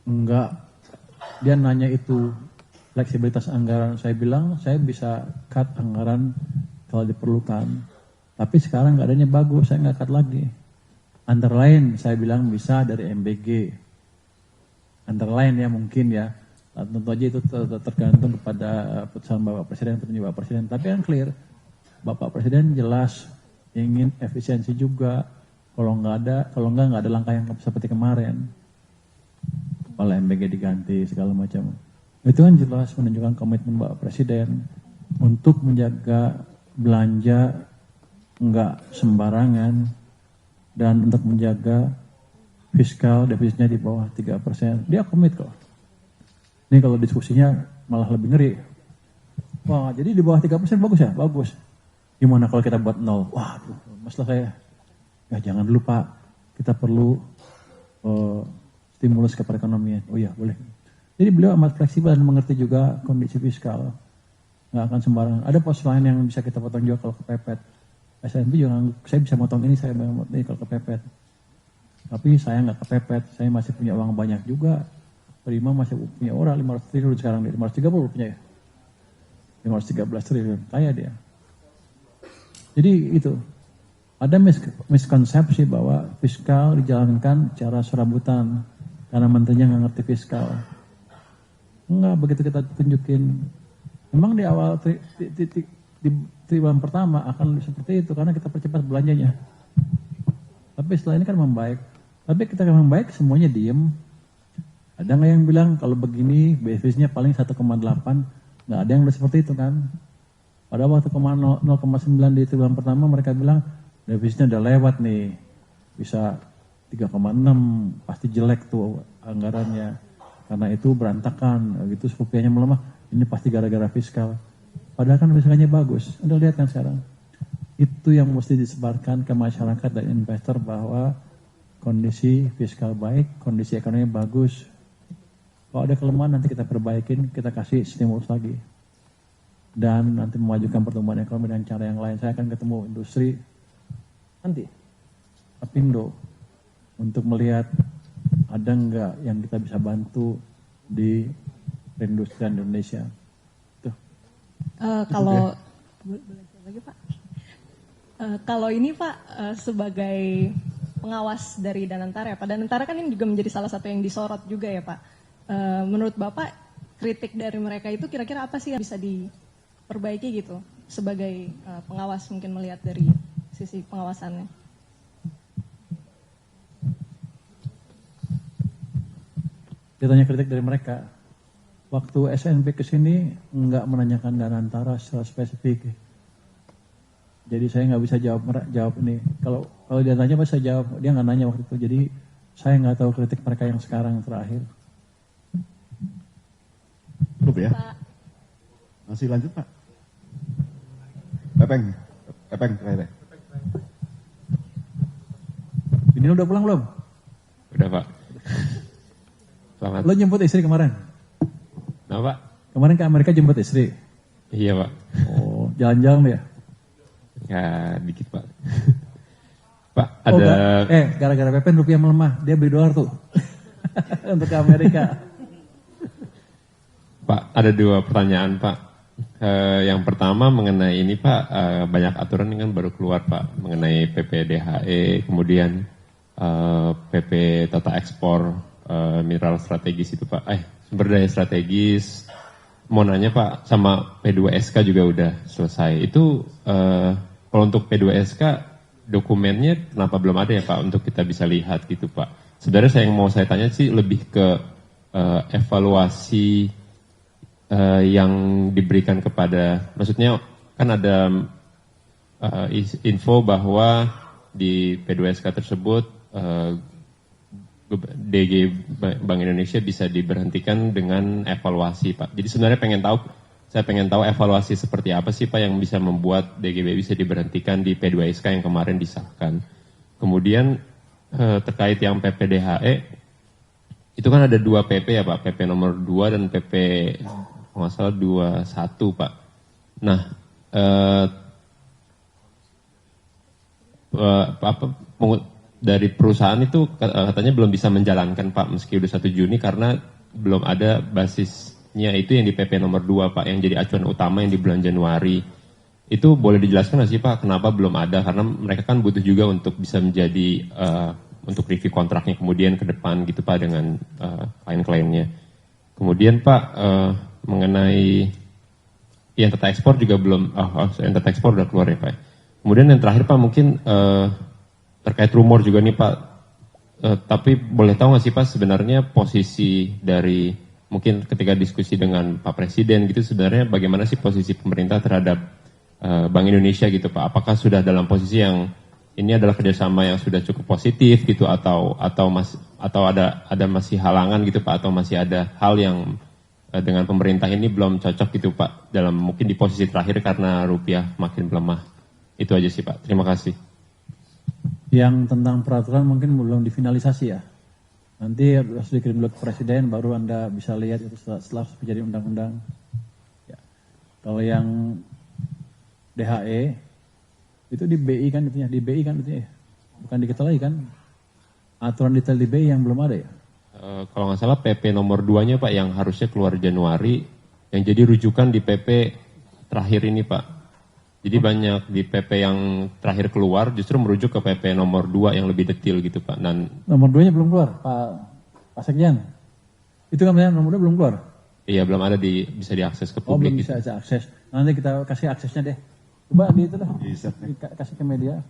Enggak, dia nanya itu fleksibilitas anggaran. Saya bilang saya bisa cut anggaran kalau diperlukan. Tapi sekarang keadaannya bagus, saya nggak cut lagi. Antara lain saya bilang bisa dari MBG. Antara lain ya mungkin ya. Tentu aja itu tergantung kepada putusan Bapak Presiden, petunjuk Bapak Presiden. Tapi yang clear, Bapak Presiden jelas ingin efisiensi juga. Kalau nggak ada langkah yang seperti kemarin. Kepala MBG diganti segala macam. Itu kan jelas menunjukkan komitmen Bapak Presiden untuk menjaga belanja nggak sembarangan dan untuk menjaga fiskal defisitnya di bawah 3%. Dia komit kok. Ini kalau diskusinya malah lebih ngeri. Wah, jadi di bawah 3% bagus ya? Bagus. Gimana kalau kita buat 0? Wah, masalah saya. Ya jangan dulu Pak, kita perlu stimulus ke perekonomian. Oh iya, boleh. Jadi beliau amat fleksibel dan mengerti juga kondisi fiskal. Nggak akan sembarangan. Ada pos lain yang bisa kita potong juga kalau kepepet. SNB juga, saya bisa motong ini, saya bisa motong ini kalau kepepet. Tapi saya nggak kepepet, saya masih punya uang banyak juga. Prima masih punya orang 500 triliun sekarang, 530 punya ya. 513 triliun, kaya dia. Jadi itu, ada miskonsepsi bahwa fiskal dijalankan secara serabutan karena menterinya nggak ngerti fiskal. Enggak, begitu kita tunjukin. Memang di awal di triwulan pertama akan seperti itu karena kita percepat belanjanya. Tapi setelah ini kan membaik. Tapi kita akan membaik semuanya diem. Ada nggak yang bilang kalau begini BFIS-nya paling 1,8? Nggak ada yang udah seperti itu kan. Pada waktu 0,9 di triwulan pertama mereka bilang defisitnya udah lewat nih. Bisa 3,6 pasti jelek tuh anggarannya. Karena itu berantakan gitu, rupiahnya melemah. Ini pasti gara-gara fiskal. Padahal kan fiskalnya bagus. Anda lihat kan sekarang. Itu yang mesti disebarkan ke masyarakat dan investor bahwa kondisi fiskal baik, kondisi ekonomi bagus. Kalau ada kelemahan nanti kita perbaikin, kita kasih stimulus lagi. Dan nanti memajukan pertumbuhan ekonomi dengan cara yang lain. Saya akan ketemu industri nanti, Apindo, untuk melihat ada nggak yang kita bisa bantu di perindustrian Indonesia. Tuh. Kalau lagi Pak, kalau ini Pak sebagai pengawas dari Danantara ya Pak, Danantara kan ini juga menjadi salah satu yang disorot juga ya Pak. Menurut Bapak kritik dari mereka itu kira-kira apa sih yang bisa diperbaiki gitu sebagai pengawas mungkin melihat dari sisi pengawasannya? Ditanya kritik dari mereka. Waktu SNB kesini nggak menanyakan Danantara secara spesifik. Jadi saya nggak bisa jawab ini. Kalau dia tanya saya jawab. Dia nggak nanya waktu itu. Jadi saya nggak tahu kritik mereka yang sekarang terakhir. Cukup ya? Pak. Masih lanjut Pak? Pepeng terakhir. Ini udah pulang belum? Udah Pak. Selamat. Lo jemput istri kemarin? Nah Pak? Kemarin ke Amerika jemput istri? Iya Pak. Oh, jalan-jalan ya? Ya dikit Pak. Pak ada... gara-gara Pepen rupiah melemah, dia beli dolar tuh. Untuk ke Amerika. Pak, ada 2 pertanyaan Pak. Yang pertama mengenai ini Pak, banyak aturan ini kan baru keluar Pak. Mengenai PPDHE, kemudian PP Tata Ekspor mineral strategis itu Pak. Sumber daya strategis. Mau nanya Pak, sama P2SK juga udah selesai. Itu kalau untuk P2SK dokumennya kenapa belum ada ya Pak untuk kita bisa lihat gitu Pak. Sebenarnya yang mau saya tanya sih lebih ke evaluasi yang diberikan kepada, maksudnya kan ada info bahwa di P2SK tersebut DG Bank Indonesia bisa diberhentikan dengan evaluasi Pak. Jadi sebenarnya saya pengen tahu evaluasi seperti apa sih Pak yang bisa membuat DGB bisa diberhentikan di P2SK yang kemarin disahkan. Kemudian terkait yang PPDHE, itu kan ada 2 PP ya Pak, PP nomor 2 dan PP kalau nggak salah 21 Pak. Nah, dari perusahaan itu katanya belum bisa menjalankan Pak meski udah 1 Juni karena belum ada basisnya itu yang di PP nomor 2 Pak yang jadi acuan utama yang di bulan Januari. Itu boleh dijelaskan nggak sih Pak kenapa belum ada? Karena mereka kan butuh juga untuk bisa menjadi untuk review kontraknya kemudian ke depan gitu Pak dengan klien-kliennya. Kemudian Pak mengenai yang tata ekspor juga belum, yang tata ekspor udah keluar ya Pak. Kemudian yang terakhir Pak mungkin terkait rumor juga nih Pak, tapi boleh tahu nggak sih Pak sebenarnya posisi dari mungkin ketika diskusi dengan Pak Presiden gitu sebenarnya bagaimana sih posisi pemerintah terhadap Bank Indonesia gitu Pak? Apakah sudah dalam posisi yang ini adalah kerjasama yang sudah cukup positif gitu atau ada masih halangan gitu Pak atau masih ada hal yang dengan pemerintah ini belum cocok gitu Pak dalam mungkin di posisi terakhir karena rupiah makin melemah. Itu aja sih Pak. Terima kasih. Yang tentang peraturan mungkin belum difinalisasi ya. Nanti harus dikirim dulu ke Presiden baru Anda bisa lihat itu setelah menjadi undang-undang. Ya. Kalau yang DHE itu di BI kan itunya, di BI kan itunya ya. Bukan di kita lagi kan. Aturan detail di BI yang belum ada ya. Kalau nggak salah PP nomor 2-nya Pak yang harusnya keluar Januari, yang jadi rujukan di PP terakhir ini Pak. Jadi banyak di PP yang terakhir keluar justru merujuk ke PP nomor 2 yang lebih detail gitu Pak. Dan Nomor 2-nya belum keluar, Pak Sekjen. Itu kan nomor 2 belum keluar. iya belum ada bisa diakses ke Oh, publik. belum Gitu. bisa akses. Nanti kita kasih aksesnya deh. Coba di itu dah. Bisa, Nek. Kasih ke media.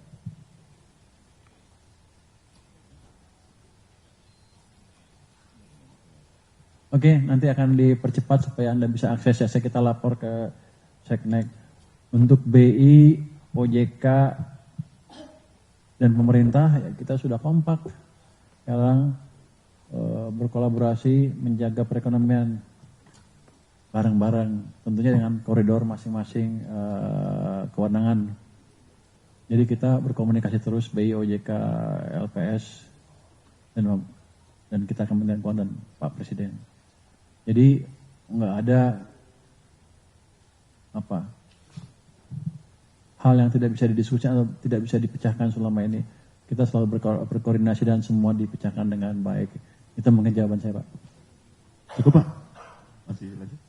Oke, nanti akan dipercepat supaya Anda bisa akses ya. Kita lapor ke Seknek. Untuk BI, OJK, dan pemerintah, ya kita sudah kompak. Sekarang berkolaborasi menjaga perekonomian bareng-bareng. Tentunya dengan koridor masing-masing kewenangan. Jadi kita berkomunikasi terus BI, OJK, LPS, dan kita Kementerian Keuangan dan Pak Presiden. Jadi nggak ada hal yang tidak bisa didiskusikan atau tidak bisa dipecahkan selama ini. Kita selalu berkoordinasi dan semua dipecahkan dengan baik. Itu mungkin jawaban saya Pak. Cukup Pak? Masih lanjut?